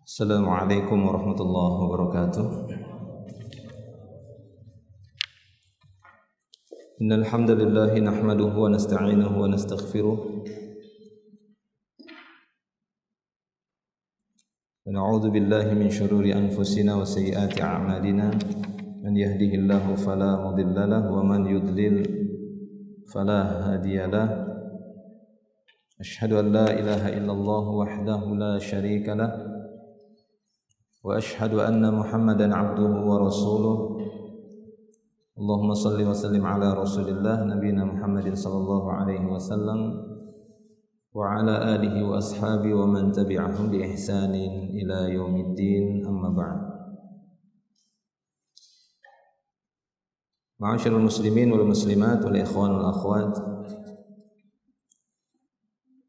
Assalamualaikum warahmatullahi wabarakatuh. Innal hamdalillah nahmaduhu wa nasta'inuhu wa nastaghfiruh wa na'udzu billahi min shururi anfusina wa sayyiati a'malina. Man yahdihillahu fala mudilla lahu wa man yudlil fala hadiya lahu. Asyhadu an la ilaha illallah wahdahu la syarika lahu wa asyhadu anna Muhammadan abduhu wa rasuluh. Allahumma salli wa sallim ala Rasulillah nabiyina Muhammadin sallallahu alaihi wasallam wa ala alihi wa ashabihi wa man tabi'ahum bi ihsanin ila yaumiddin, amma ba'd. Ma'asyiral muslimin wal muslimat wal ikhwan wal akhwat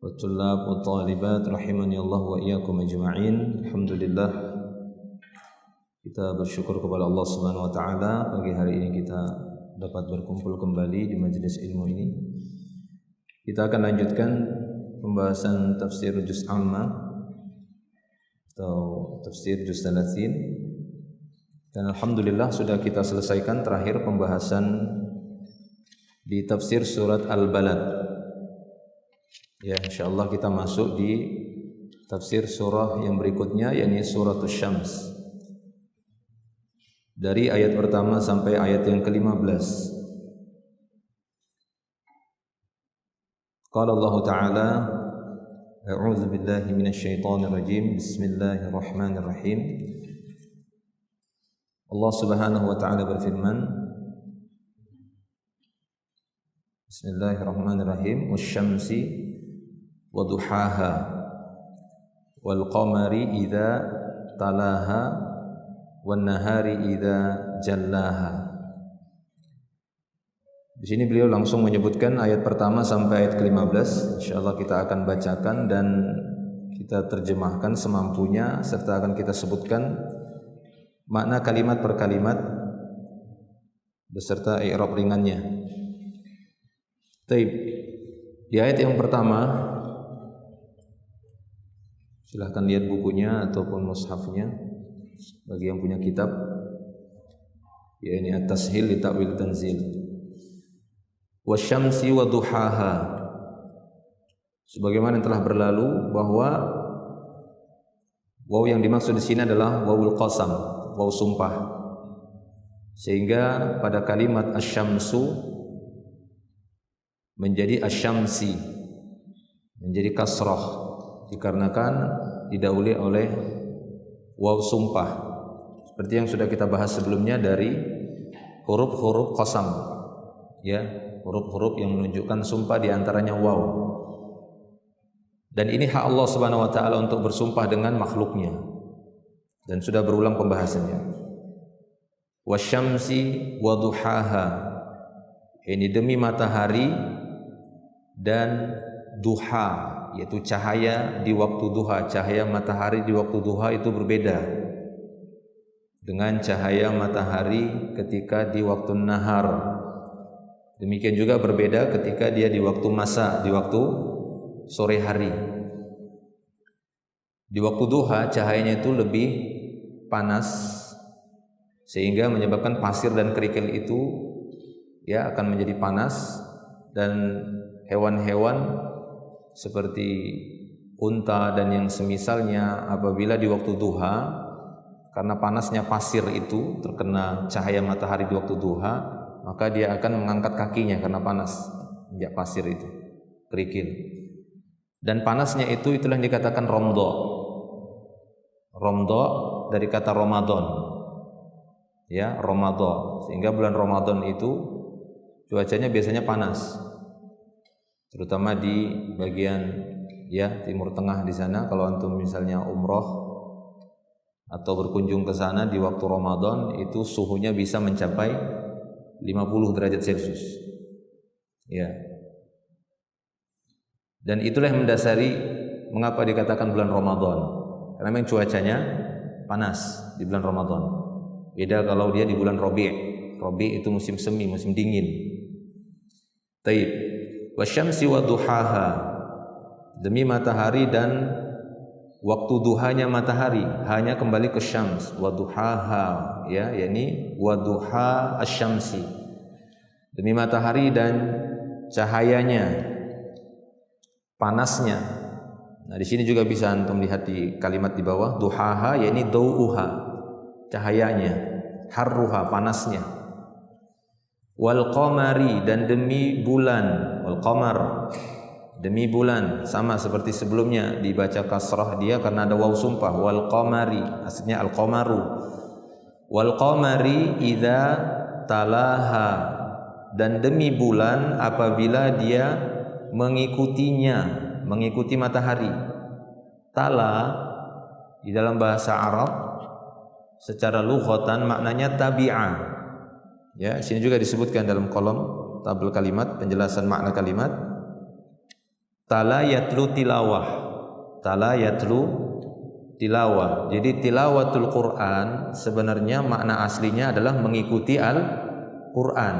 wa tullab wa talibat rahimani Allah wa iyyakum ajma'in. Alhamdulillah, kita bersyukur kepada Allah Subhanahu wa taala, pagi hari ini kita dapat berkumpul kembali di majelis ilmu ini. Kita akan lanjutkan pembahasan tafsir juz amma atau tafsir juz 30. Dan alhamdulillah sudah kita selesaikan terakhir pembahasan di tafsir surat Al-Balad. Ya, insyaallah kita masuk di tafsir surah yang berikutnya, yakni suratul Syams. Dari ayat pertama sampai ayat yang ke-15. Qala Allah Ta'ala, a'udzu billahi minasy syaithanir rajim. Bismillahirrahmanirrahim. Allah Subhanahu wa taala berfirman, Bismillahirrahmanirrahim. Wasyamsi wa duhaha wal qamari idza talaha wan nahari idza jallaha. Di sini beliau langsung menyebutkan ayat pertama sampai ayat ke-15. Insyaallah kita akan bacakan dan kita terjemahkan semampunya serta akan kita sebutkan makna kalimat per kalimat beserta i'rab ringannya. Baik. Di ayat yang pertama, silahkan lihat bukunya ataupun mushafnya bagi yang punya kitab, ya, ini at-tashil li ta'wil tanzil. Wasyamsi wa duhaha, sebagaimana yang telah berlalu bahwa waw yang dimaksud di sini adalah wawul qasam, waw sumpah. Sehingga pada kalimat asyamsu menjadi asyamsi, menjadi kasrah dikarenakan didahului oleh waw sumpah, seperti yang sudah kita bahas sebelumnya dari huruf-huruf qasam, ya, huruf-huruf yang menunjukkan sumpah diantaranya waw. Dan ini hak Allah Subhanahu wa taala untuk bersumpah dengan makhluknya, dan sudah berulang pembahasannya. Wasyamsi wa duhaha, ini demi matahari dan duha, yaitu cahaya di waktu duha. Cahaya matahari di waktu duha itu berbeda dengan cahaya matahari ketika di waktu nahar. Demikian juga berbeda ketika dia di waktu masa, di waktu sore hari. Di waktu duha cahayanya itu lebih panas sehingga menyebabkan pasir dan kerikil itu, ya, akan menjadi panas, dan hewan-hewan seperti unta dan yang semisalnya apabila di waktu duha, karena panasnya pasir itu terkena cahaya matahari di waktu duha, maka dia akan mengangkat kakinya karena panas ya, pasir itu, kerikil. Dan panasnya itu, itulah yang dikatakan romdo. Romdo dari kata Ramadan, ya, Ramadan. Sehingga bulan Ramadan itu cuacanya biasanya panas, terutama di bagian, ya, Timur Tengah di sana. Kalau antum misalnya umroh atau berkunjung ke sana di waktu Ramadan, itu suhunya bisa mencapai 50 derajat Celcius, ya. Dan itulah yang mendasari mengapa dikatakan bulan Ramadan, karena memang cuacanya panas di bulan Ramadan. Beda kalau dia di bulan Rabi'. Rabi' itu musim semi, musim dingin. Taib. Wasyamsi wa duhaha, demi matahari dan waktu duhanya matahari hanya kembali ke syams, wa duhaha, ya, yakni wa duha asy-syamsi, demi matahari dan cahayanya, panasnya. Nah, di sini juga bisa antum lihat di kalimat di bawah, duhaha yakni dau'uha, cahayanya, harruha, panasnya. Wal qamari, dan demi bulan, wal qamar, demi bulan, sama seperti sebelumnya dibaca kasrah dia karena ada waw sumpah, wal qamari, aslinya al qamaru. Wal qamari idza talaha, dan demi bulan apabila dia mengikutinya, mengikuti matahari. Tala di dalam bahasa Arab secara lughatan maknanya tabi'a. Ya, sini juga disebutkan dalam kolom tabel kalimat penjelasan makna kalimat. Tala yatlu tilawah. Tala yatlu tilawah. Jadi tilawatul Quran sebenarnya makna aslinya adalah mengikuti Al-Quran.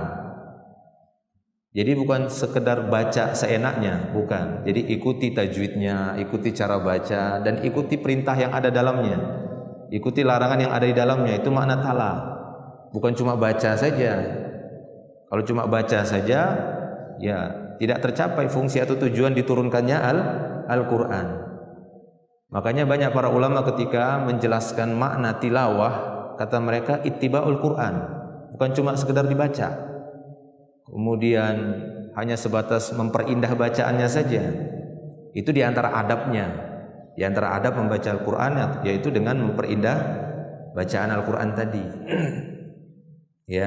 Jadi bukan sekedar baca seenaknya, bukan. Jadi ikuti tajwidnya, ikuti cara baca, dan ikuti perintah yang ada dalamnya. Ikuti larangan yang ada di dalamnya, itu makna tala. Bukan cuma baca saja. Kalau cuma baca saja, ya tidak tercapai fungsi atau tujuan diturunkannya Al-Quran. Makanya banyak para ulama ketika menjelaskan makna tilawah, kata mereka ittiba'ul Quran, bukan cuma sekedar dibaca, kemudian hanya sebatas memperindah bacaannya saja. Itu di antara adabnya, di antara adab membaca Al-Quran, yaitu dengan memperindah bacaan Al-Quran tadi. Ya,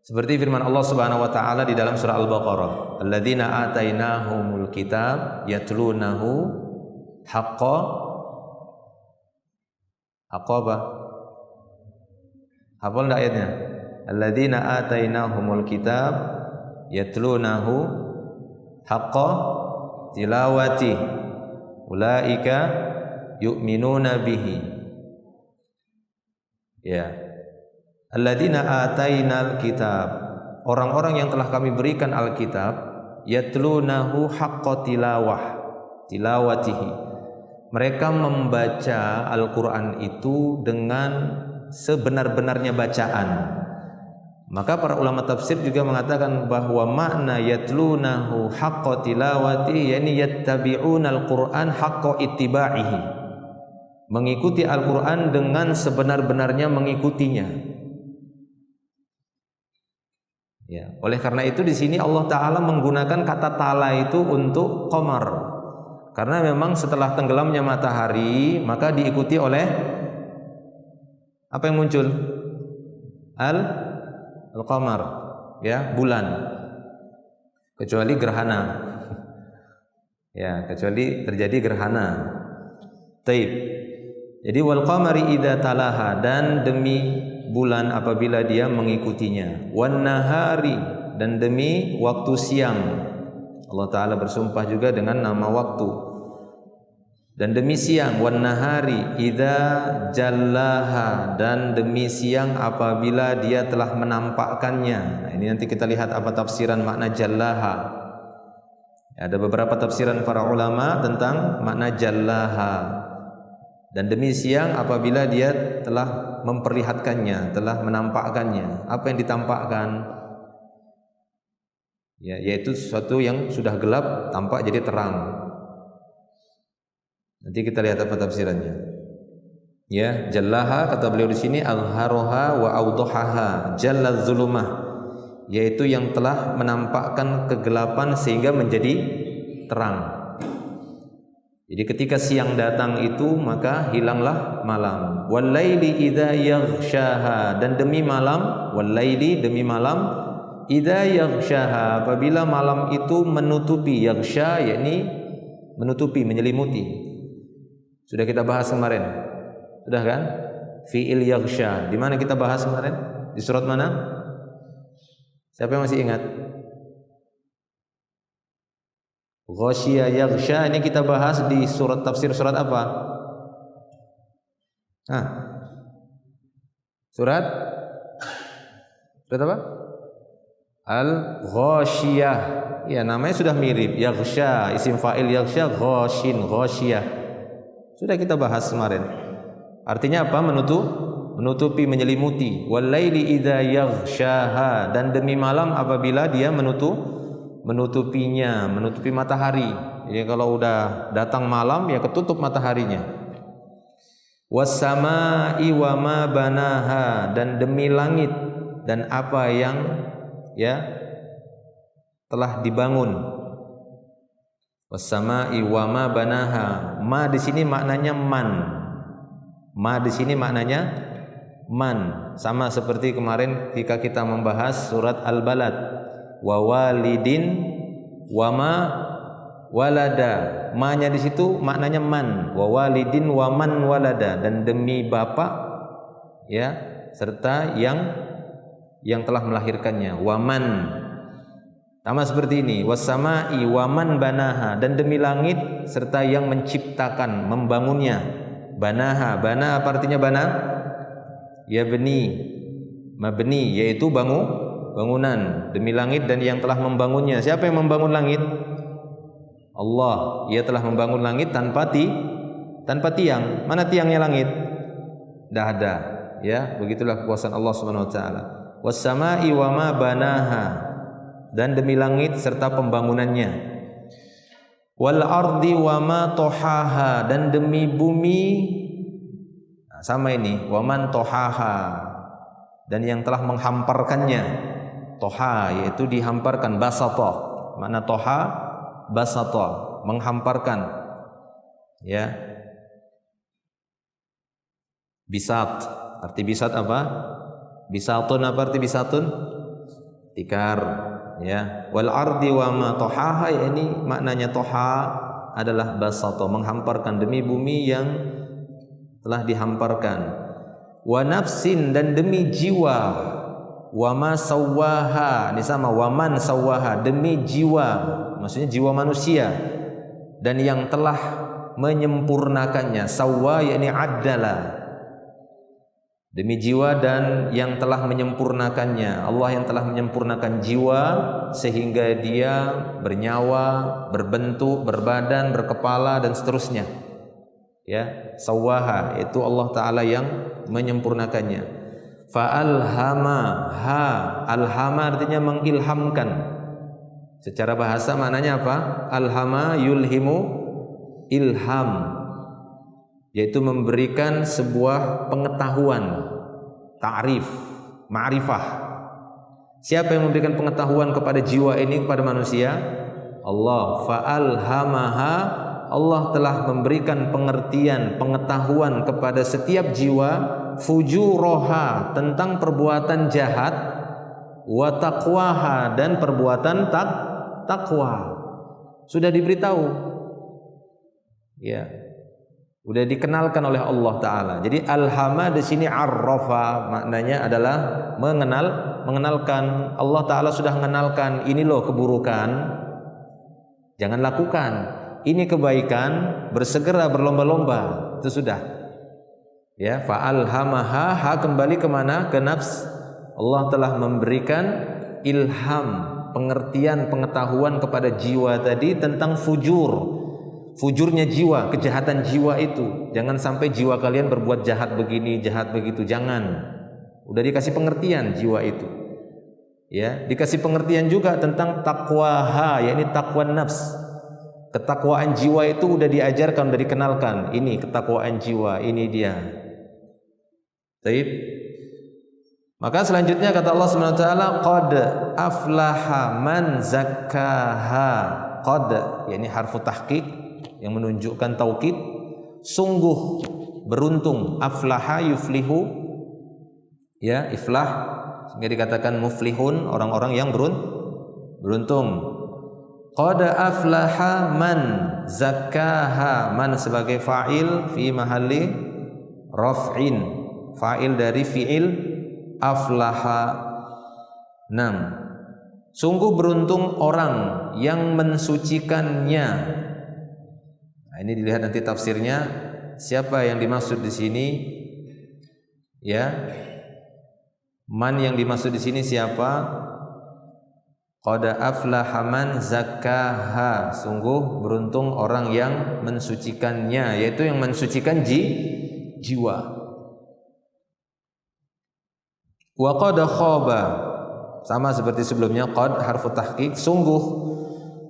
seperti firman Allah Subhanahu wa taala di dalam surah Al-Baqarah, alladzina atainahumul kitab yatlunahu haqqa apa? Hafal enggak ayatnya? Alladzina atainahumul kitab yatlunahu haqqa tilawati ulaika yu'minuna bihi. Ya. Alladzina atainal kitab, orang-orang yang telah kami berikan Alkitab, yatlunahu haqqa tilawatihi, mereka membaca Al-Quran itu dengan sebenar-benarnya bacaan. Maka para ulama tafsir juga mengatakan bahwa makna yatlunahu haqqa tilawati yakni yattabi'unal Qur'an haqqa ittiba'ihi, mengikuti Al-Quran dengan sebenar-benarnya mengikutinya. Ya, oleh karena itu di sini Allah Ta'ala menggunakan kata tala itu untuk qamar, karena memang setelah tenggelamnya matahari maka diikuti oleh apa yang muncul? Al-qamar, ya, bulan, kecuali gerhana. Ya, kecuali terjadi gerhana. Taib. Jadi wal qamari idza talaha, dan demi bulan apabila dia mengikutinya. Wan nahari, dan demi waktu siang. Allah Ta'ala bersumpah juga dengan nama waktu. Dan demi siang, wan nahari idza jallaha, dan demi siang apabila dia telah menampakkannya. Nah, ini nanti kita lihat apa tafsiran makna jallaha. Ada beberapa tafsiran para ulama tentang makna jallaha. Dan demi siang apabila dia telah memperlihatkannya, telah menampakkannya. Apa yang ditampakkan? Ya, yaitu sesuatu yang sudah gelap tampak jadi terang. Nanti kita lihat apa tafsirannya. Ya, jallaha kata beliau di sini azharoha wa awdahaha, jallaz zulumah, yaitu yang telah menampakkan kegelapan sehingga menjadi terang. Jadi ketika siang datang itu maka hilanglah malam. Walaili idza yaghshaha, dan demi malam, walaili demi malam, idza yaghshaha apabila malam itu menutupi, yaghsha yakni menutupi, menyelimuti. Sudah kita bahas kemarin. Sudah kan? Fi'il yaghsha. Di mana kita bahas kemarin? Di surat mana? Siapa yang masih ingat? Ghasyiya yaghsha, ini kita bahas di surat tafsir surat apa? Surat apa? Al-Ghasyiyah. Ya, namanya sudah mirip. Yaghsha, isim fa'il yaghsha, ghasyin, ghasyiyah. Sudah kita bahas kemarin. Artinya apa? Menutupi, menyelimuti. Wal laili idza yaghshaha, dan demi malam apabila dia menutupinya, menutupi matahari. Jadi kalau udah datang malam ya ketutup mataharinya. Was samaa'i wa ma banaha, dan demi langit dan apa yang ya telah dibangun. Was samaa'i wa ma banaha. Ma di sini maknanya man. Ma di sini maknanya man, sama seperti kemarin ketika kita membahas surat Al-Balad. Wa walidin wa ma walada. Ma-nya di situ maknanya man. Wa walidin wa man walada, dan demi bapak ya serta yang telah melahirkannya. Wa man. Sama seperti ini. Was sama'i wa man banaha, dan demi langit serta yang menciptakan, membangunnya. Banaha. Bana apa artinya bana? Ya beni, mabni, yaitu bangunan. Demi langit dan yang telah membangunnya. Siapa yang membangun langit? Allah. Ia telah membangun langit tanpa tiang. Mana tiangnya langit? Tidak ada. Ya, begitulah kekuasaan Allah Subhanahu wa taala. Was sama'i wa ma banaha, dan demi langit serta pembangunannya. Wal ardi wa ma tohaha, dan demi bumi. Sama ini, waman tohaha, dan yang telah menghamparkannya. Toha yaitu dihamparkan, basata. Makna toha, basata, menghamparkan. Ya. Bisat. Arti bisat apa? Bisatun apa arti bisatun? Tikar. Ya. Wal ardi wa ma tohaha, ini maknanya toha adalah basata, menghamparkan, demi bumi yang telah dihamparkan. Wa nafsin, dan demi jiwa. Wa ma sawwaha, ini sama, wa man sawwaha, demi jiwa, maksudnya jiwa manusia, dan yang telah menyempurnakannya. Sawwa yakni addala, demi jiwa dan yang telah menyempurnakannya. Allah yang telah menyempurnakan jiwa sehingga dia bernyawa, berbentuk, berbadan, berkepala, dan seterusnya. Ya, sawaha itu Allah Ta'ala yang menyempurnakannya. Fa'alhamaha, alhama artinya mengilhamkan. Secara bahasa maknanya apa? Alhama yulhimu ilham, yaitu memberikan sebuah pengetahuan, ta'rif, ma'rifah. Siapa yang memberikan pengetahuan kepada jiwa ini, kepada manusia? Allah. Fa'alhamaha, Allah telah memberikan pengertian, pengetahuan kepada setiap jiwa, fujuroha, tentang perbuatan jahat, wa taqwaha, dan perbuatan takwa. Sudah diberitahu. Ya. Sudah dikenalkan oleh Allah Ta'ala. Jadi alhama di sini arrafa, maknanya adalah mengenalkan. Allah Ta'ala sudah mengenalkan, ini loh keburukan, jangan lakukan. Ini kebaikan, bersegera, berlomba-lomba. Itu sudah. Ya, fa'alhamaha, ha kembali kemana? Ke nafs. Allah telah memberikan ilham, pengertian, pengetahuan kepada jiwa tadi tentang fujurnya jiwa, kejahatan jiwa itu. Jangan sampai jiwa kalian berbuat jahat begini, jahat begitu. Jangan. Udah dikasih pengertian jiwa itu. Ya, dikasih pengertian juga tentang taqwaha, yakni takwa nafs. Ketakwaan jiwa itu udah diajarkan, udah dikenalkan. Ini ketakwaan jiwa, ini dia. Baik. Maka selanjutnya kata Allah Subhanahu wa taala, qad aflaha man zakkaha. Qad, yakni harfu tahqiq yang menunjukkan taukid. Sungguh beruntung, aflaha yuflihu. Ya, iflah sehingga dikatakan muflihun, orang-orang yang beruntung. Qad aflaha man zakkaha, man sebagai fa'il fi mahalli raf'in, fa'il dari fi'il aflaha. 6. Sungguh beruntung orang yang mensucikannya. Nah, ini dilihat nanti tafsirnya, siapa yang dimaksud di sini? Ya. Man yang dimaksud di sini siapa? Qad aflaha man zakkaha, sungguh beruntung orang yang mensucikannya, yaitu yang mensucikan jiwa. Wa qad khaba, sama seperti sebelumnya, qad harfu tahqiq, sungguh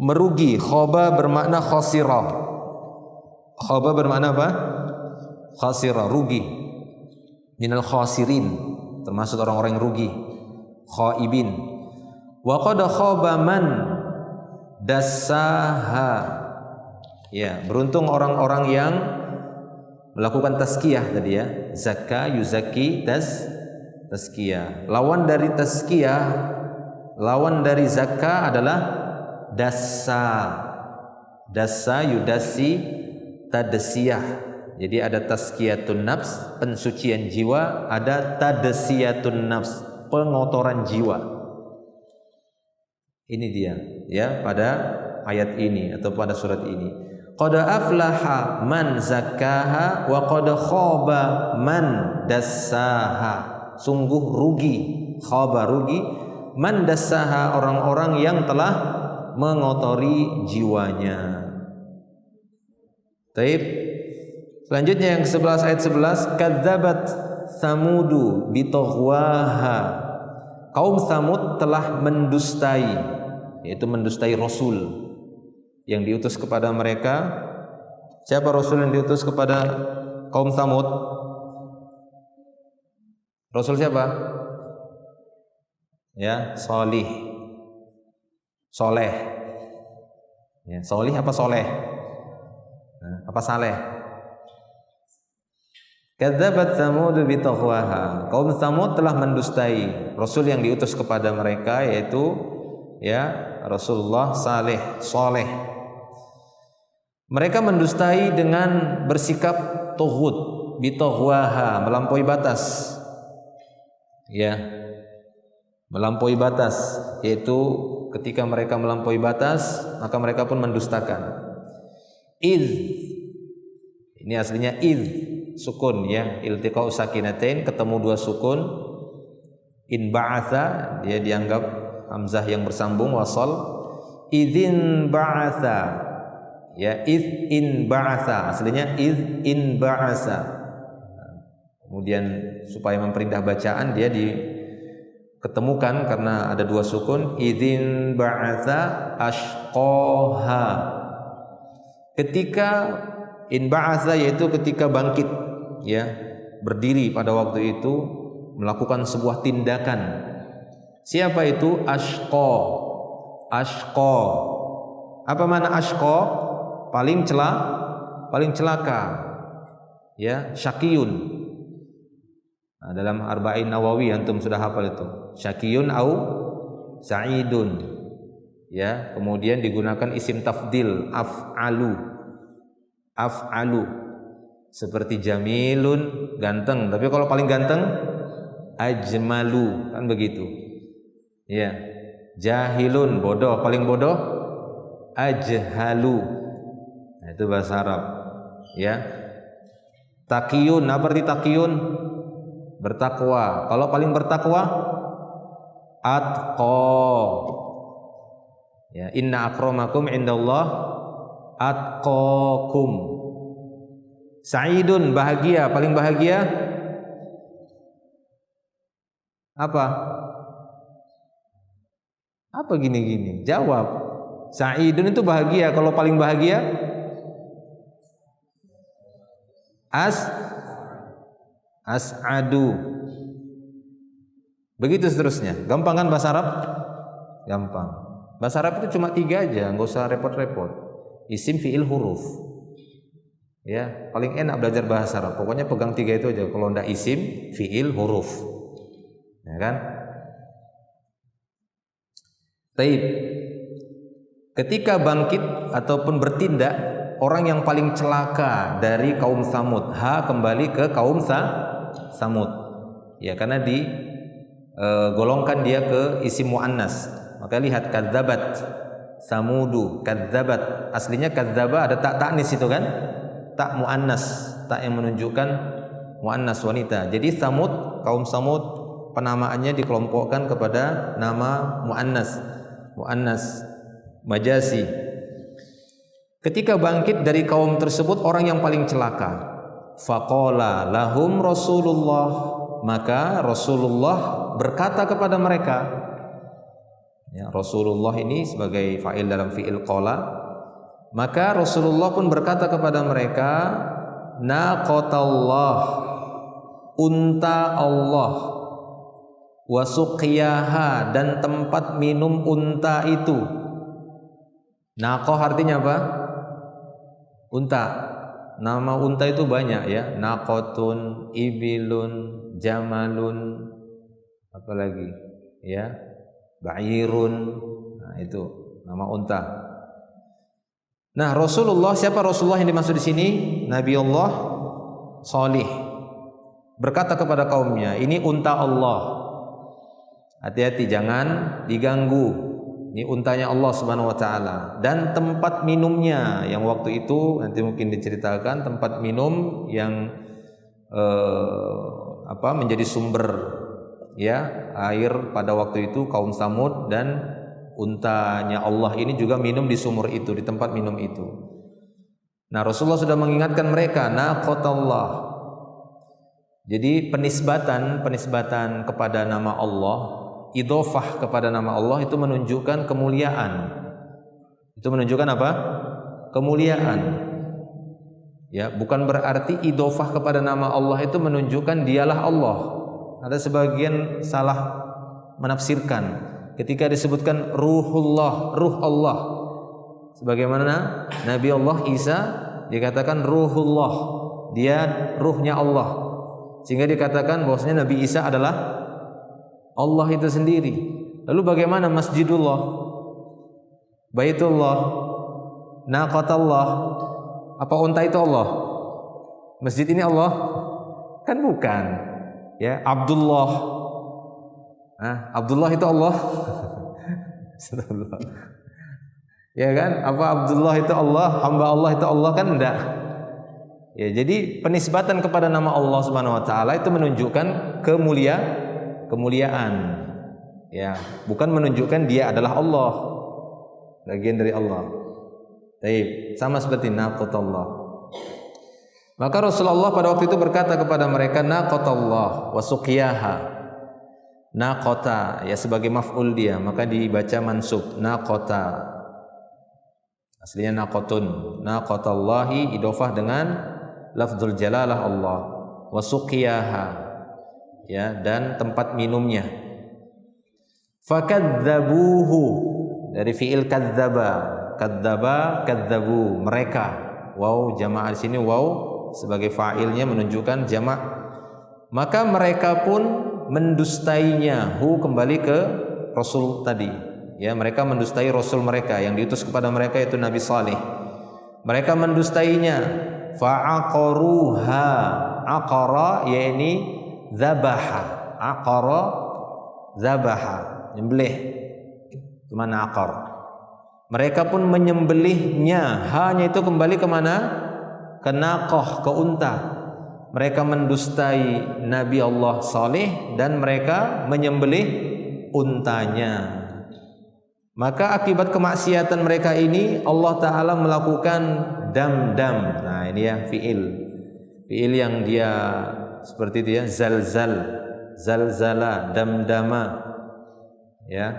merugi. Khaba bermakna khasira. Khaba bermakna apa? Khasira, rugi. Minal khasirin, termasuk orang-orang yang rugi. Khaibin. Wa qad khaba man dassaha. Ya, beruntung orang-orang yang melakukan tazkiyah tadi ya. Zakka yuzakki tazkiyah. Lawan dari tazkiyah, lawan dari zakka adalah dassa. Dassa yudassi tadsiyah. Jadi ada tazkiyatun nafs, pensucian jiwa, ada tadsiyatun nafs, pengotoran jiwa. Ini dia ya pada ayat ini atau pada surat ini. Qad aflaha man zakkaha wa qad khaba man dassaha. Sungguh rugi, khaba rugi, man dassaha orang-orang yang telah mengotori jiwanya. Taib. Selanjutnya yang ke-11 ayat 11, kadzabat samudu bitaghwaha. Kaum Samud telah mendustai, yaitu mendustai Rasul yang diutus kepada mereka. Siapa Rasul yang diutus kepada kaum Samud? Rasul siapa? Ya, Soleh. Ya, Soleh apa Soleh? Apa Saleh? Kadzabat Samud bitaghwaha. Kaum Samud telah mendustai Rasul yang diutus kepada mereka, yaitu ya Rasulullah Saleh. Mereka mendustai dengan bersikap tughut, bitaghwaha, melampaui batas. Ya. Melampaui batas, yaitu ketika mereka melampaui batas, maka mereka pun mendustakan. Ini aslinya sukun ya, iltiqa'u sakinatain, ketemu dua sukun. In ba'atha, dia dianggap hamzah yang bersambung wasal. Idzin ba'atha ya, in ba'atha, aslinya in ba'atha. Kemudian supaya memperindah bacaan dia diketemukan karena ada dua sukun. Idzin ba'atha ashqaha. Ketika in ba'atha, yaitu ketika bangkit ya, berdiri pada waktu itu melakukan sebuah tindakan. Siapa itu? Ashqa. Apa makna ashqa? Paling celaka. Ya, syaqiyun. Nah, dalam Arba'in Nawawi antum sudah hafal itu. Syaqiyun au sa'idun. Ya, kemudian digunakan isim tafdil af'alu. Seperti jamilun, ganteng. Tapi kalau paling ganteng ajmalu, kan begitu. Ya. Jahilun, bodoh, paling bodoh ajhalu. Nah, itu bahasa Arab. Ya. Taqiyun, apa arti taqiyun? Bertakwa. Kalau paling bertakwa atqa. Ya, inna akramakum indallah atqakum. Sa'idun, bahagia, paling bahagia apa? Apa gini-gini? Jawab. Sa'idun itu bahagia. Kalau paling bahagia as'adu. Begitu seterusnya. Gampang kan bahasa Arab? Gampang. Bahasa Arab itu cuma 3 aja, nggak usah repot-repot. Isim, fi'il, huruf. Ya, paling enak belajar bahasa Arab. Pokoknya pegang 3 itu aja. Kalau ndak isim, fi'il, huruf. Ya kan? Taib. Ketika bangkit ataupun bertindak, orang yang paling celaka dari kaum Samud. Kembali ke kaum Samud. Ya, karena golongkan dia ke isim muannas. Maka lihat kadzabat Samudu, kadzabat. Aslinya kadzaba ada tak ta'nis itu kan? Tak muannas, tak yang menunjukkan muannas wanita. Jadi Samud, kaum Samud penamaannya dikelompokkan kepada nama muannas. muannas, majasi. Ketika bangkit dari kaum tersebut orang yang paling celaka. Faqala lahum Rasulullah, maka Rasulullah berkata kepada mereka. Ya, Rasulullah ini sebagai fa'il dalam fi'il qala. Maka Rasulullah pun berkata kepada mereka, naqatallah, unta Allah, wa suqiyaha, dan tempat minum unta itu. Naqah artinya apa? Unta. Nama unta itu banyak ya, naqatun, ibilun, jamalun, apalagi ya, ba'irun. Nah, itu nama unta. Nah, Rasulullah, siapa Rasulullah yang dimaksud di sini? Nabi Allah Salih berkata kepada kaumnya, ini unta Allah. Hati-hati jangan diganggu. Ini untanya Allah Subhanahu wa taala, dan tempat minumnya yang waktu itu nanti mungkin diceritakan, tempat minum yang menjadi sumber ya air pada waktu itu kaum Samud, dan untanya Allah ini juga minum di sumur itu, di tempat minum itu. Nah, Rasulullah sudah mengingatkan mereka, naqatallah. Jadi penisbatan kepada nama Allah, idhofah kepada nama Allah itu menunjukkan kemuliaan. Itu menunjukkan apa? Kemuliaan. Ya, bukan berarti idhofah kepada nama Allah itu menunjukkan dialah Allah. Ada sebagian salah menafsirkan ketika disebutkan ruhullah, ruh Allah. Sebagaimana Nabi Allah Isa dikatakan ruhullah, dia ruhnya Allah. Sehingga dikatakan bahwasanya Nabi Isa adalah Allah itu sendiri. Lalu bagaimana Masjidullah, Baitullah, Naqatallah? Apa unta itu Allah? Masjid ini Allah? Kan bukan. Ya, Abdullah. Abdullah itu Allah? Ya kan? Apa Abdullah itu Allah? Hamba Allah itu Allah? Kan enggak. Ya, jadi penisbatan kepada nama Allah Subhanahu wa taala itu menunjukkan kemuliaan. Ya, bukan menunjukkan dia adalah Allah, bagian dari Allah. Baik, sama seperti naqatallah. Maka Rasulullah pada waktu itu berkata kepada mereka, naqatallah wa suqiyaha. Naqata ya sebagai maf'ul dia, maka dibaca mansub, naqata. Aslinya naqatun. Naqatallahi idhofah dengan lafzul jalalah Allah, wa suqiyaha, ya, dan tempat minumnya. Fakadzabuhu, dari fiil kadzaba, kadzabu, mereka. Waw jamaah di sini, waw sebagai fa'ilnya menunjukkan jamak. Maka mereka pun mendustainya, kembali ke Rasul tadi. Ya, mereka mendustai Rasul mereka yang diutus kepada mereka, yaitu Nabi Saleh. Mereka mendustainya. Fa'aqaruha, aqara yakni zabaha, aqara zabaha, nyembelih. Itu mana aqar. Mereka pun menyembelihnya, hanya itu kembali ke mana? Ke naqah, ke unta. Mereka mendustai Nabi Allah Saleh dan mereka menyembelih untanya. Maka akibat kemaksiatan mereka ini Allah Ta'ala melakukan dam-dam. Nah ini ya fi'il yang dia seperti itu ya, zalzala, dam-dama, ya,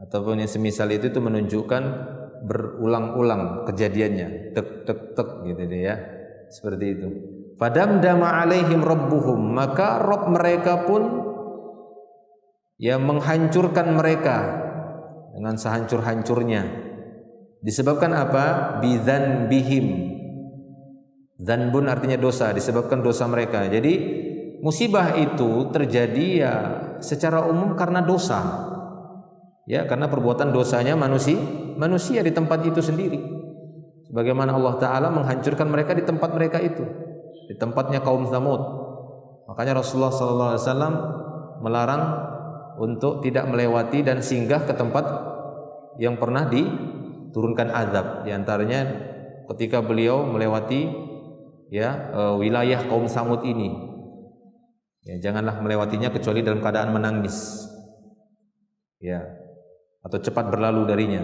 ataupun yang semisal itu menunjukkan berulang-ulang kejadiannya, tek gitu ya, seperti itu. Fadamdama alaihim rabbuhum, maka Rabb mereka pun ya menghancurkan mereka dengan sehancur-hancurnya. Disebabkan apa? Bidzanbihim. Dzanbun artinya dosa, disebabkan dosa mereka. Jadi musibah itu terjadi ya secara umum karena dosa. Ya, karena perbuatan dosanya manusia di tempat itu sendiri. Sebagaimana Allah Ta'ala menghancurkan mereka di tempat mereka itu, di tempatnya kaum Samud. Makanya Rasulullah SAW melarang untuk tidak melewati dan singgah ke tempat yang pernah diturunkan azab. Di antaranya ketika beliau melewati wilayah kaum Samud ini, ya, janganlah melewatinya kecuali dalam keadaan menangis. Ya, atau cepat berlalu darinya.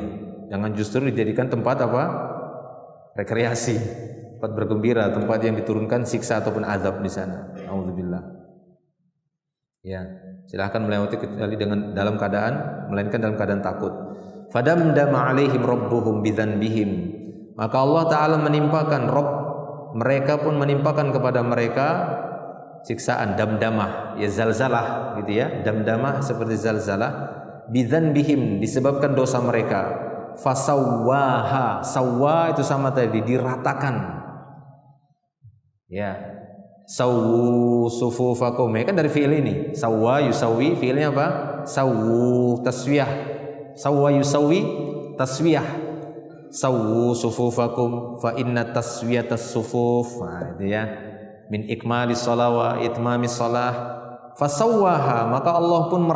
Jangan justru dijadikan tempat apa? Rekreasi, tempat bergembira, tempat yang diturunkan siksa ataupun azab di sana. Auzubillah. Ya, silahkan melewati kecuali melainkan dalam keadaan takut. Fadamdama alaihim rabbuhum bidzanbihim. Maka Allah Ta'ala menimpakan, mereka pun menimpakan kepada mereka siksaan, damdamah, ya zalzalah gitu ya. Damdamah seperti zalzalah, bidzanbihim, disebabkan dosa mereka. Fasawwaha, sawwa itu sama tadi, diratakan. Ya. Sawwu sufufakum, ya kan dari fi'il ini. Sawwa yusawi, fi'ilnya apa? Sawwu taswiyah. Sawwa yusawi taswiyah. Sawwu sufufakum fa inna taswiyatas sufuf. Nah, itu ya. Min ikmalis shalah wa itmamis shalah. Fasawwaha, maka Allah pun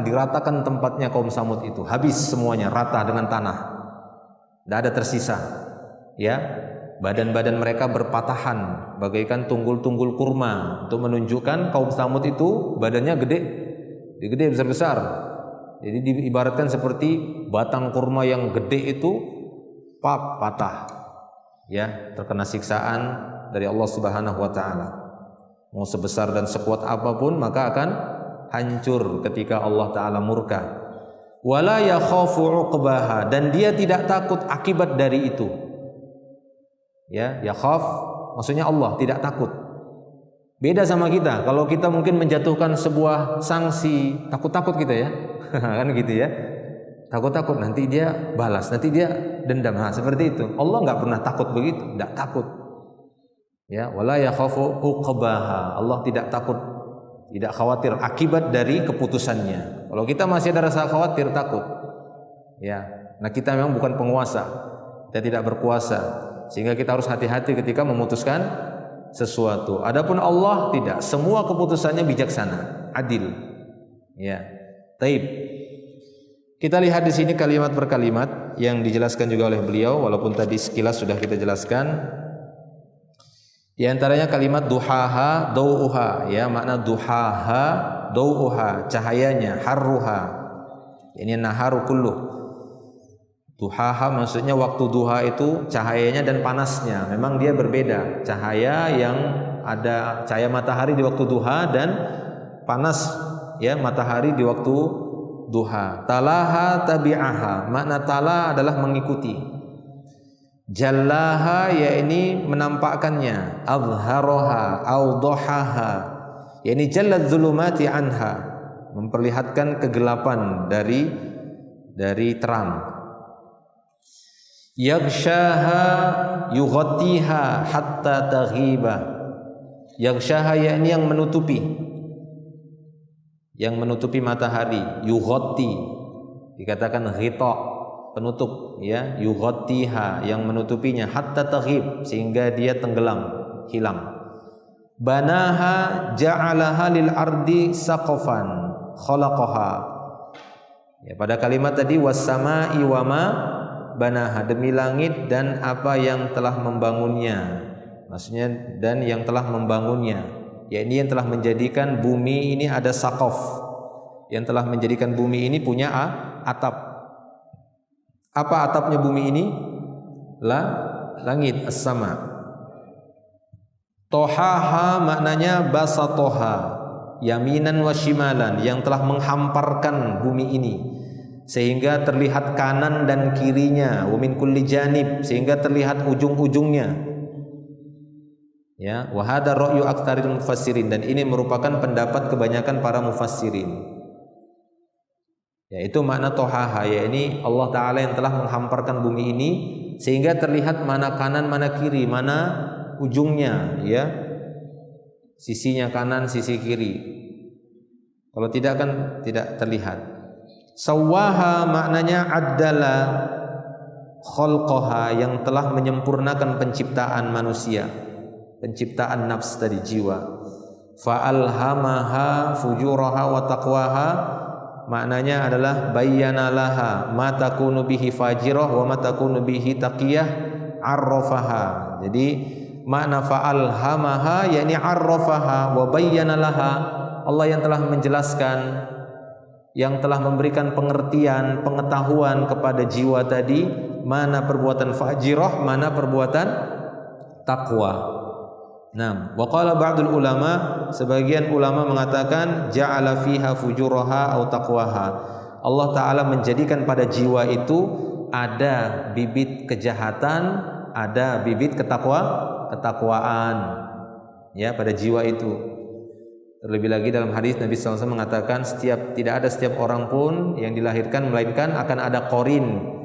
diratakan tempatnya kaum Samud itu. Habis semuanya, rata dengan tanah. Tidak ada tersisa. Ya, badan-badan mereka berpatahan bagaikan tunggul-tunggul kurma untuk menunjukkan kaum Samud itu badannya gede besar-besar. Jadi diibaratkan seperti batang kurma yang gede itu patah. Ya, terkena siksaan dari Allah Subhanahu wa taala. Mau sebesar dan sekuat apapun maka akan hancur ketika Allah Ta'ala murka. Wala yakhafu uqbaha, dan dia tidak takut akibat dari itu. Ya, yakhaf maksudnya Allah tidak takut. Beda sama kita. Kalau kita mungkin menjatuhkan sebuah sanksi, takut-takut kita ya. Kan gitu ya. Takut-takut nanti dia balas, nanti dia dendam. Nah, seperti itu. Allah enggak pernah takut begitu, enggak takut. Ya, wala yakhafu uqbaha. Allah tidak takut, tidak khawatir akibat dari keputusannya. Kalau kita masih ada rasa khawatir, takut. Ya, nah kita memang bukan penguasa. Kita tidak berkuasa. Sehingga kita harus hati-hati ketika memutuskan sesuatu. Adapun Allah tidak, semua keputusannya bijaksana, adil. Ya. Taib. Kita lihat di sini kalimat per kalimat yang dijelaskan juga oleh beliau, walaupun tadi sekilas sudah kita jelaskan. Di antaranya kalimat duhaha dauha, ya, makna duhaha dauha, cahayanya, harruha. Ini naharu kulluh. Duhaha maksudnya waktu duha itu cahayanya dan panasnya memang dia berbeda. Cahaya yang ada cahaya matahari di waktu duha dan panas ya matahari di waktu duha. Talaha tabi'aha, makna tala adalah mengikuti. Jallaha, yakni menampakkannya. Azharaha awdahaha, yakni jallad zulumati anha, memperlihatkan kegelapan dari terang. Yaghshaha yughatiha hatta taghiba. Yaghshaha yakni yang menutupi matahari. Yughati dikatakan ghita, penutup ya, yughatiha yang menutupinya, hatta taghib sehingga dia tenggelam, hilang. Banaha ja'alaha lil ardi saqafan khalaqaha. Ya, pada kalimat tadi was-sama'i wa ma banaha, demi langit dan apa yang telah membangunnya. Maksudnya dan yang telah membangunnya, yakni yang telah menjadikan bumi ini ada saqaf, yang telah menjadikan bumi ini punya atap. Apa atapnya bumi ini? Langit, as-sama. Tohaha maknanya basatoha, yaminan wa shimalan, yang telah menghamparkan bumi ini sehingga terlihat kanan dan kirinya, wa min kulli janib, sehingga terlihat ujung-ujungnya. Ya, wa hadha ra'yu aktsaril mufassirin, dan ini merupakan pendapat kebanyakan para mufassirin. Yaitu makna tohaha, yakni Allah Ta'ala yang telah menghamparkan bumi ini sehingga terlihat mana kanan, mana kiri, mana ujungnya, ya, sisinya kanan, sisi kiri. Kalau tidak kan tidak terlihat. Sawwaha maknanya addala khalqaha, yang telah menyempurnakan penciptaan manusia, penciptaan nafs tadi, jiwa. Fa'alhamaha fujuraha wa taqwaha, maknanya adalah bayyana laha ma takunu bihi fajirah wa ma takunu bihi taqiyah arrafaha. Jadi makna fa'alhamaha yakni arrafaha wa bayyana laha, Allah yang telah menjelaskan yang telah memberikan pengertian, pengetahuan kepada jiwa tadi, mana perbuatan fajirah, mana perbuatan takwa. Nah, wa qala ba'dul ulama, sebagian ulama mengatakan ja'ala fiha fujuraha au taqwaha. Allah taala menjadikan pada jiwa itu ada bibit kejahatan, ada bibit ketakwaan. Ya, pada jiwa itu. Terlebih lagi dalam hadis Nabi SAW mengatakan tidak ada setiap orang pun yang dilahirkan melainkan akan ada qarin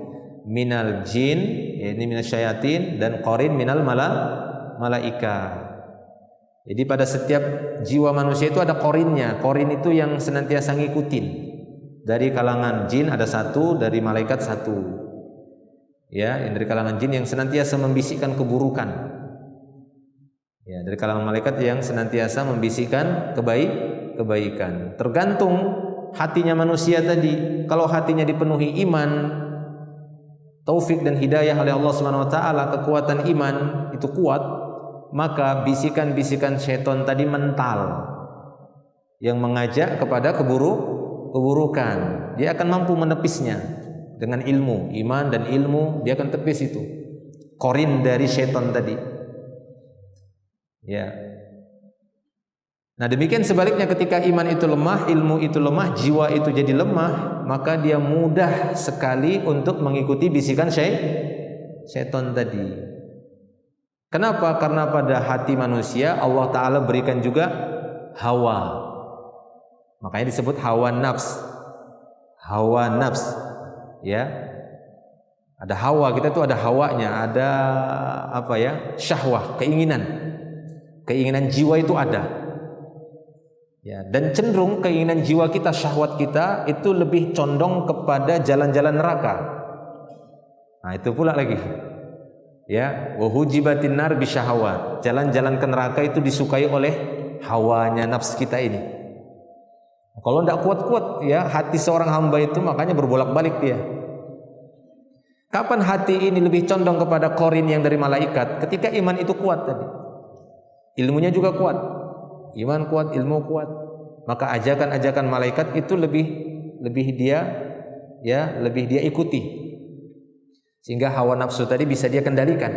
minal jin, yakni minasyayatin, dan qarin minal malaika. Jadi pada setiap jiwa manusia itu ada qarinnya. Qarin itu yang senantiasa ngikutin. Dari kalangan jin ada satu, dari malaikat satu. Ya, yang dari kalangan jin yang senantiasa membisikkan keburukan. Ya, dari kalangan malaikat yang senantiasa membisikkan kebaikan. Tergantung hatinya manusia tadi. Kalau hatinya dipenuhi iman, taufik dan hidayah oleh Allah Subhanahu wa taala, kekuatan iman itu kuat, maka bisikan-bisikan syaitan tadi mental yang mengajak kepada keburukan. Dia akan mampu menepisnya dengan ilmu, iman dan ilmu, dia akan tepis itu. Qarin dari syaitan tadi. Ya. Nah, demikian sebaliknya ketika iman itu lemah, ilmu itu lemah, jiwa itu jadi lemah, maka dia mudah sekali untuk mengikuti bisikan syaitan tadi. Kenapa? Karena pada hati manusia Allah Ta'ala berikan juga hawa. Makanya disebut hawa nafs. Hawa nafs. Ya. Ada hawa, kita tuh ada hawanya, ada apa ya? Syahwah, keinginan. Keinginan jiwa itu ada. Ya, dan cenderung keinginan jiwa kita, syahwat kita itu lebih condong kepada jalan-jalan neraka. Nah, itu pula lagi. Ya, wa hujibatin nar bisyahawat. Jalan-jalan ke neraka itu disukai oleh hawanya nafs kita ini. Kalau tidak kuat-kuat ya hati seorang hamba itu, makanya berbolak-balik dia. Kapan hati ini lebih condong kepada qarin yang dari malaikat? Ketika iman itu kuat tadi. Ilmunya juga kuat. Iman kuat, ilmu kuat. Maka ajakan-ajakan malaikat itu lebih dia ikuti. Sehingga hawa nafsu tadi bisa dia kendalikan.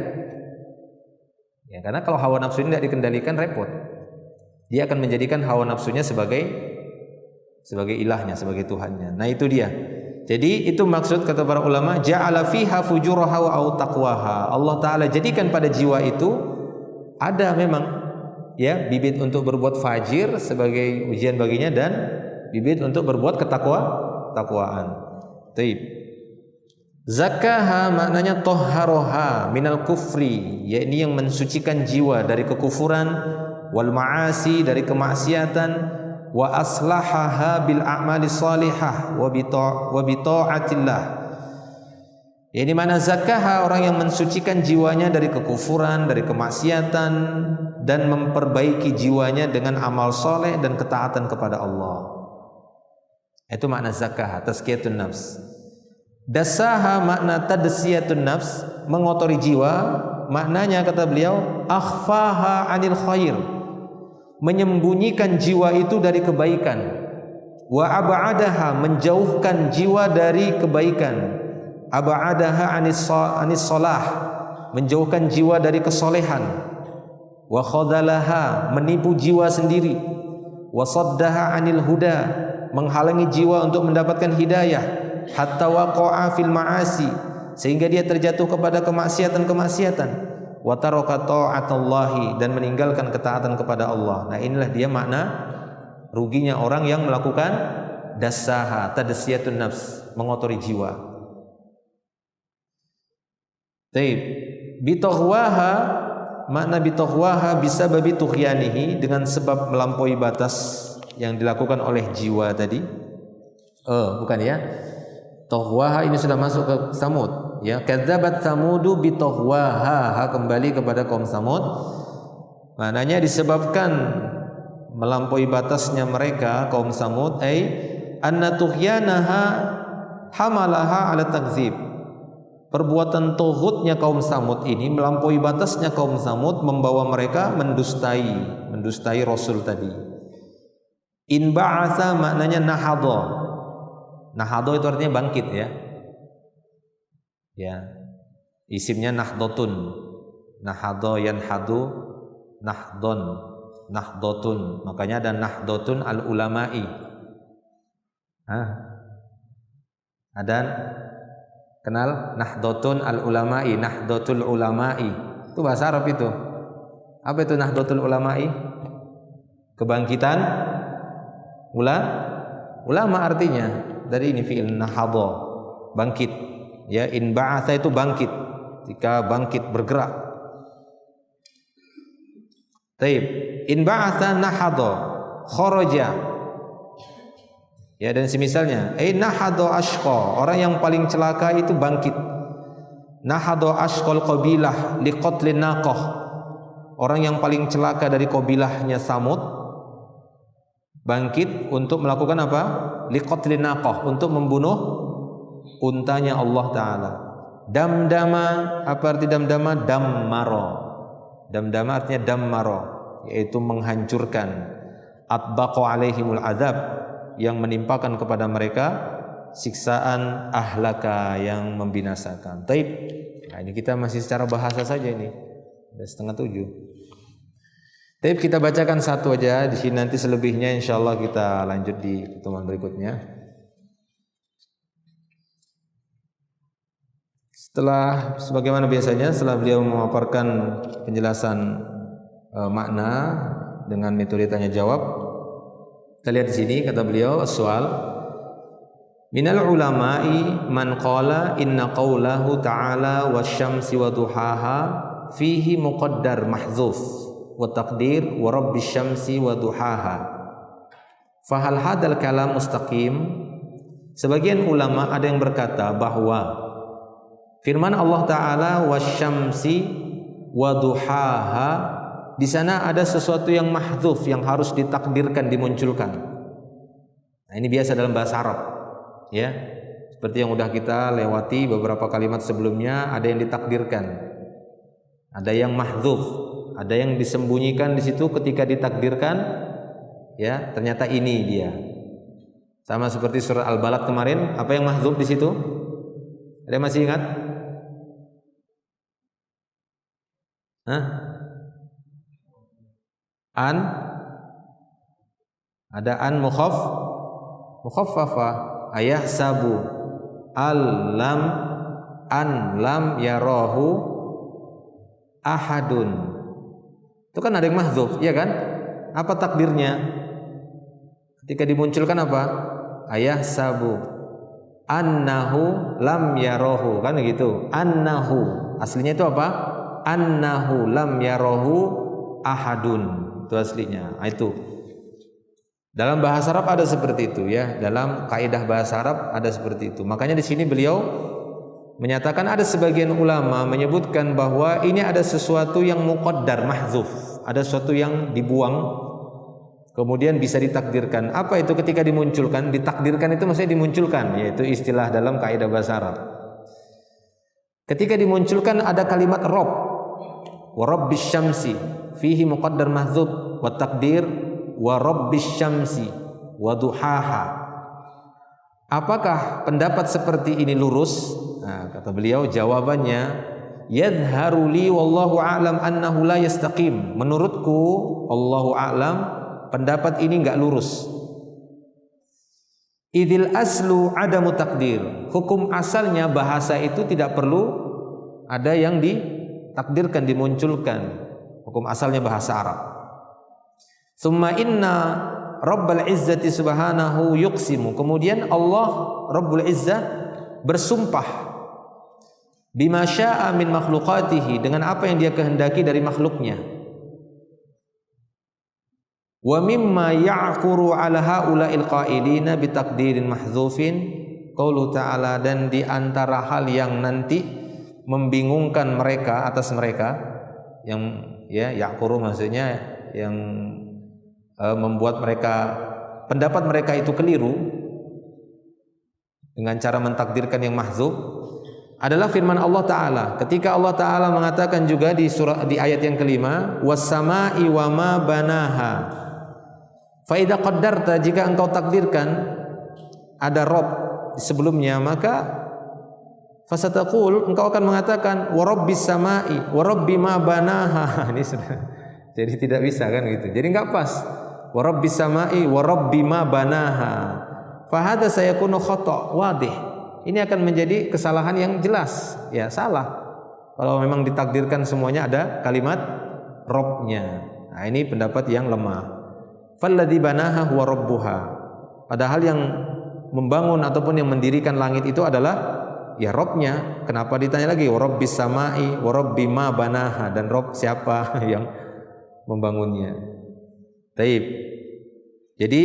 Ya, karena kalau hawa nafsu ini tidak dikendalikan repot. Dia akan menjadikan hawa nafsunya sebagai ilahnya, sebagai Tuhannya. Nah, itu dia. Jadi itu maksud kata para ulama, ja'ala fiha fujuraha wa taqwaha. Allah taala jadikan pada jiwa itu ada memang ya bibit untuk berbuat fajir sebagai ujian baginya, dan bibit untuk berbuat ketakwaan. Taib. Zakaha maknanya toharoha minal kufri, yakni yang mensucikan jiwa dari kekufuran, wal ma'asi dari kemaksiatan, wa aslahaha bil a'mali salihah wa bi ta'atillah. Ini mana zakaha, orang yang mensucikan jiwanya dari kekufuran, dari kemaksiatan, dan memperbaiki jiwanya dengan amal soleh dan ketaatan kepada Allah. Itu makna zakaha, tazkiyatun nafs. Dasaha makna tadsiyatun nafs, mengotori jiwa. Maknanya kata beliau, akhfaha anil khair, menyembunyikan jiwa itu dari kebaikan. Wa ab'adaha, menjauhkan jiwa dari kebaikan. Ab'adaha anis salah, menjauhkan jiwa dari kesolehan. Wa khadalaha, menipu jiwa sendiri. Wa saddaha anil huda, menghalangi jiwa untuk mendapatkan hidayah. Hatta waqa'a fil ma'asi, sehingga dia terjatuh kepada kemaksiatan-kemaksiatan. Wa taraka ta'atallahi, dan meninggalkan ketaatan kepada Allah. Nah, inilah dia makna ruginya orang yang melakukan dasaha, tadsiyatun nafs, mengotori jiwa. Taib. Bitoghwaha, makna bitoghwaha bisa babi tughyanihi, dengan sebab melampaui batas yang dilakukan oleh jiwa tadi. Bukan ya. Toghwaha ini sudah masuk ke Samud. Ya, kadzabat Samudu bitoghwaha, kembali kepada kaum Samud. Maknanya disebabkan melampaui batasnya mereka kaum Samud, anna tughyanaha hamalaha ala takdzib. Perbuatan tohutnya kaum Samud ini, melampaui batasnya kaum Samud, membawa mereka mendustai Rasul tadi. In ba'atha maknanya nahadha, Nahado itu artinya bangkit ya. Ya. Isimnya nahdotun. Nahado yanhadu nahdon. Nahdotun. Makanya ada nahdotun al-ulama'i. Ada kenal nahdotun al-ulama'i, nahdotul ulama'i. Itu bahasa Arab itu. Apa itu nahdlatul ulama'i? Kebangkitan ulama artinya. Dari ini fi'il nahadha, bangkit. Ya, in ba'atha itu bangkit. Jika bangkit bergerak. Taib. In ba'atha nahadha, kharaja. Ya, dan semisalnya. Nahadha ashqa, orang yang paling celaka itu bangkit. Nahadha ashqal qabilah liqatlin naqah. Orang yang paling celaka dari kabilahnya Samud bangkit untuk melakukan apa? Liqatlin naqah, untuk membunuh untanya Allah Ta'ala. Damdama, apa arti damdama? Dammaro. Damdama artinya dammaro, yaitu menghancurkan. Atbaqa alaihimul azab, yang menimpakan kepada mereka siksaan ahlaka, yang membinasakan. Taib. Nah, ini kita masih secara bahasa saja ini. Udah 6:30. Tapi kita bacakan satu aja di sini, nanti selebihnya insyaallah kita lanjut di pertemuan berikutnya. Setelah sebagaimana biasanya, setelah beliau memaparkan penjelasan makna dengan metode tanya jawab, kita lihat di sini kata beliau, soal minal ulama'i man qala inna qawlahu ta'ala wasyamsi wa duhaha fihi muqaddar mahzuf wa taqdir wa rabbis syamsi wa duhaha. Fahal hadal kalam mustaqim? Sebagian ulama ada yang berkata bahwa firman Allah Ta'ala wasyamsi wa duhaha, di sana ada sesuatu yang mahzuf, yang harus ditakdirkan, dimunculkan. Nah, ini biasa dalam bahasa Arab, ya. Seperti yang udah kita lewati beberapa kalimat sebelumnya, ada yang ditakdirkan. Ada yang mahdzuf, ada yang disembunyikan di situ ketika ditakdirkan, ya ternyata ini dia. Sama seperti surah Al-Balad kemarin, apa yang mahdzuf di situ? Ada yang masih ingat? An? Ada an mukhaffafa, ayahsabu, al-lam, an lam yarahu ahadun. Itu kan ada yang mahdzuf, iya kan? Apa takdirnya? Ketika dimunculkan apa? Ayahsabu annahu lam yarahu, kan begitu. Annahu, aslinya itu apa? Annahu lam yarahu ahadun. Itu aslinya. Nah, itu. Dalam bahasa Arab ada seperti itu ya. Dalam kaidah bahasa Arab ada seperti itu. Makanya di sini beliau menyatakan ada sebagian ulama menyebutkan bahwa ini ada sesuatu yang muqaddar mahzuf, ada sesuatu yang dibuang kemudian bisa ditakdirkan. Apa itu ketika dimunculkan? Ditakdirkan itu maksudnya dimunculkan, yaitu istilah dalam kaidah bahasa Arab. Ketika dimunculkan ada kalimat Rabb, wa rabbis syamsi, fihi muqaddar mahzuf wa taqdir wa rabbis syamsi wa duhaha. Apakah pendapat seperti ini lurus? Nah, kata beliau jawabannya, yadhharu li wallahu a'lam annahu la yastaqim. Menurutku Allahu a'lam, pendapat ini enggak lurus. Idil aslu adamu takdir. Hukum asalnya bahasa itu tidak perlu ada yang ditakdirkan, dimunculkan. Hukum asalnya bahasa Arab. Summa inna Rabbul Izzati subhanahu yuqsimu. Kemudian Allah Rabbul Izzah bersumpah bima syaa min makhluqatihi, dengan apa yang dia kehendaki dari makhluknya. Wa mimma ya'quru ala haula'il qailina bitaqdirin mahdzufin qaulu ta'ala, dan di antara hal yang nanti membingungkan mereka atas mereka, yang ya ya'quru maksudnya yang membuat mereka, pendapat mereka itu keliru dengan cara mentakdirkan yang mahdzuf, adalah firman Allah Ta'ala. Ketika Allah Ta'ala mengatakan juga di surah, di ayat yang kelima, was-sama'i wa ma banaha fa idza qaddarta, jika engkau takdirkan ada Rabb sebelumnya, maka fasataqul, engkau akan mengatakan wa rabbis samai wa rabbi ma banaha. Ini sudah jadi tidak bisa kan gitu. Jadi enggak pas. Wa rabbis samai wa rabbi ma banaha. Fa hadza sayakunu khata' wadih. Ini akan menjadi kesalahan yang jelas. Ya, salah. Kalau memang ditakdirkan semuanya ada kalimat Rabb-nya. Nah, ini pendapat yang lemah. Falladzi banaha huwa rabbuha. Padahal yang membangun ataupun yang mendirikan langit itu adalah ya Rabb-nya. Kenapa ditanya lagi wa rabbis samai wa rabbi ma banaha, dan Rabb siapa yang membangunnya? Taib. Jadi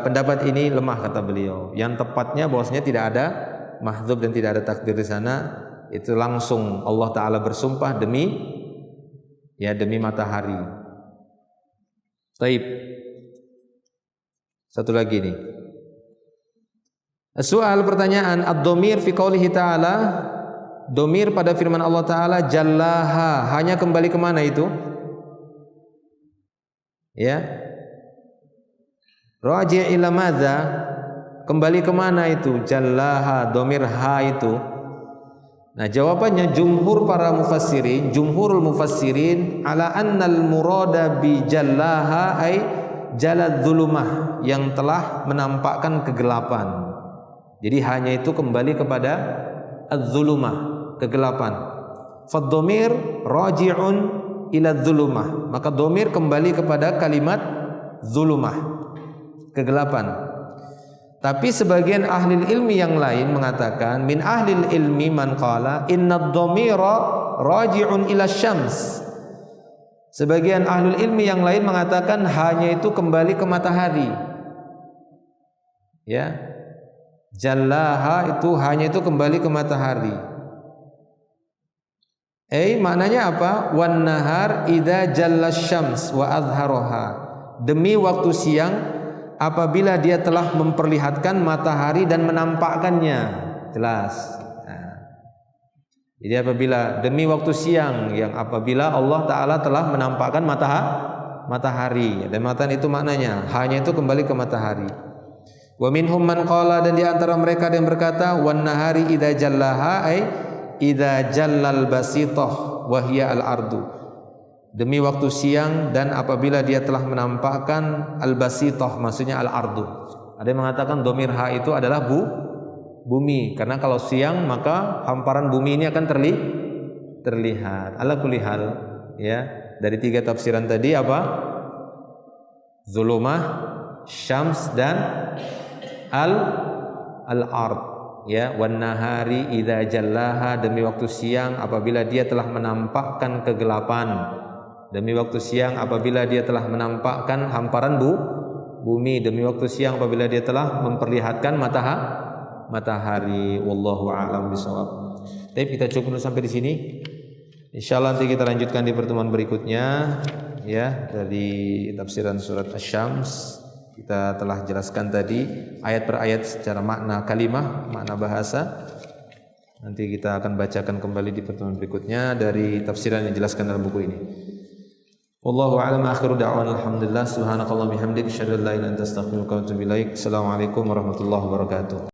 pendapat ini lemah kata beliau. Yang tepatnya bahwasanya tidak ada mahdzub dan tidak ada takdir di sana. Itu langsung Allah Ta'ala bersumpah demi matahari. Taib. Satu lagi nih. Soal pertanyaan, ad-dhamir fi qoulihi ta'ala, dhamir pada firman Allah Ta'ala jallaha, hanya kembali ke mana itu? Ya. Raji' ila madza? Kembali ke mana itu? Jallaha, dhamir ha itu. Nah, jawabannya jumhurul mufassirin ala annal murada bi jallaha ay jalad dzulumah, yang telah menampakkan kegelapan. Jadi hanya itu kembali kepada az-zulumah, kegelapan. Fad-dhamir raji'un ila dzulumah, maka dhamir kembali kepada kalimat zulumah, kegelapan. Tapi sebagian ahli ilmi yang lain mengatakan, min ahli ilmi man qala inna ad-dhamira raji'un ila syams. Sebagian ahli ilmi yang lain mengatakan hanya itu kembali ke matahari. Ya. Jallaha itu hanya itu kembali ke matahari. Maknanya apa? Wan nahar idza jalla syams wa azharaha. Demi waktu siang apabila dia telah memperlihatkan matahari dan menampakkannya. Jelas. Nah, jadi apabila demi waktu siang, yang apabila Allah Ta'ala telah menampakkan matahari. Dan matahari itu maknanya hanya itu kembali ke matahari. Wa minhum man qala, dan di antara mereka yang berkata wan nahari idza jallaha ay idza jallal basitah wa hiya al ardu. Demi waktu siang dan apabila dia telah menampakkan al basitah, maksudnya al ardu. Ada yang mengatakan dhamir ha itu adalah bumi, karena kalau siang maka hamparan bumi ini akan terlihat. Ala kulli hal, ya, dari tiga tafsiran tadi apa? Zulumah, syams, dan al-ard, ya. Wan nahari idza jallaha, demi waktu siang apabila dia telah menampakkan kegelapan. Demi waktu siang apabila dia telah menampakkan hamparan bumi. Demi waktu siang apabila dia telah memperlihatkan matahari. Wallahu a'lam bishawab. Tapi kita cukup sampai di sini. Insyaallah nanti kita lanjutkan di pertemuan berikutnya, ya, dari tafsiran surat Asy-Syams. Kita telah jelaskan tadi ayat per ayat secara makna kalimah, makna bahasa. Nanti kita akan bacakan kembali di pertemuan berikutnya dari tafsiran yang dijelaskan dalam buku ini. Wallahu a'lam. Akhiru da'wana alhamdulillah. Subhanakallahumma bihamdika asyhadu an la ilaha illa anta astaghfiruka wa atubu ilaik. Assalamualaikum warahmatullahi wabarakatuh.